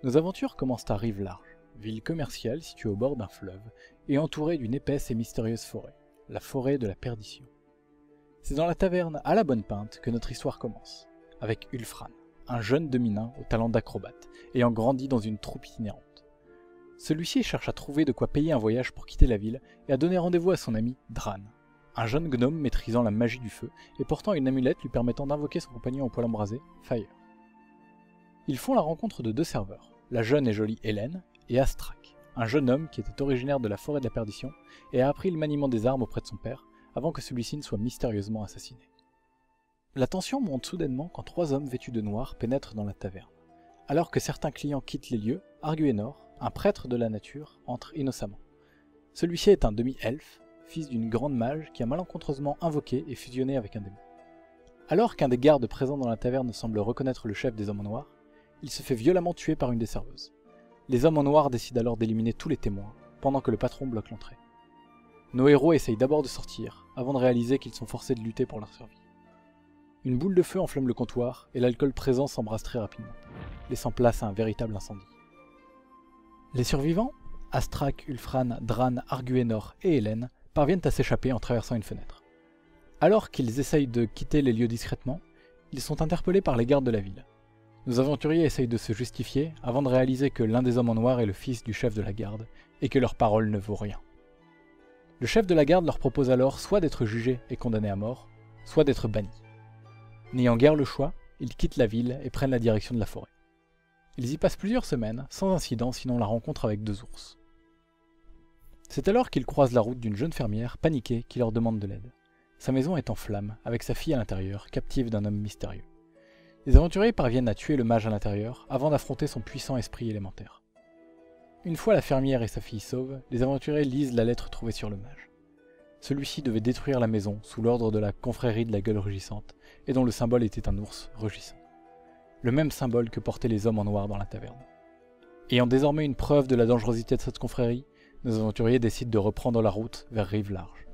Nos aventures commencent à Rive-Large, ville commerciale située au bord d'un fleuve et entourée d'une épaisse et mystérieuse forêt, la forêt de la perdition. C'est dans la taverne à la Bonne Pinte que notre histoire commence, avec Ulfran, un jeune demi-nain au talent d'acrobate, ayant grandi dans une troupe itinérante. Celui-ci cherche à trouver de quoi payer un voyage pour quitter la ville et à donner rendez-vous à son ami Dran, un jeune gnome maîtrisant la magie du feu et portant une amulette lui permettant d'invoquer son compagnon au poil embrasé, Fire. Ils font la rencontre de deux serveurs, la jeune et jolie Hélène et Astrak, un jeune homme qui était originaire de la forêt de la perdition et a appris le maniement des armes auprès de son père avant que celui-ci ne soit mystérieusement assassiné. La tension monte soudainement quand trois hommes vêtus de noir pénètrent dans la taverne. Alors que certains clients quittent les lieux, Arguenor, un prêtre de la nature, entre innocemment. Celui-ci est un demi-elfe, fils d'une grande mage qui a malencontreusement invoqué et fusionné avec un démon. Alors qu'un des gardes présents dans la taverne semble reconnaître le chef des hommes en noir, il se fait violemment tuer par une des serveuses. Les hommes en noir décident alors d'éliminer tous les témoins, pendant que le patron bloque l'entrée. Nos héros essayent d'abord de sortir, avant de réaliser qu'ils sont forcés de lutter pour leur survie. Une boule de feu enflamme le comptoir, et l'alcool présent s'embrasse très rapidement, laissant place à un véritable incendie. Les survivants, Astrak, Ulfran, Dran, Arguenor et Hélène, parviennent à s'échapper en traversant une fenêtre. Alors qu'ils essayent de quitter les lieux discrètement, ils sont interpellés par les gardes de la ville. Nos aventuriers essayent de se justifier avant de réaliser que l'un des hommes en noir est le fils du chef de la garde et que leur parole ne vaut rien. Le chef de la garde leur propose alors soit d'être jugés et condamnés à mort, soit d'être bannis. N'ayant guère le choix, ils quittent la ville et prennent la direction de la forêt. Ils y passent plusieurs semaines, sans incident sinon la rencontre avec deux ours. C'est alors qu'ils croisent la route d'une jeune fermière paniquée qui leur demande de l'aide. Sa maison est en flammes, avec sa fille à l'intérieur, captive d'un homme mystérieux. Les aventuriers parviennent à tuer le mage à l'intérieur avant d'affronter son puissant esprit élémentaire. Une fois la fermière et sa fille sauves, les aventuriers lisent la lettre trouvée sur le mage. Celui-ci devait détruire la maison sous l'ordre de la confrérie de la gueule rugissante, et dont le symbole était un ours rugissant. Le même symbole que portaient les hommes en noir dans la taverne. Ayant désormais une preuve de la dangerosité de cette confrérie, nos aventuriers décident de reprendre la route vers Rive-Large.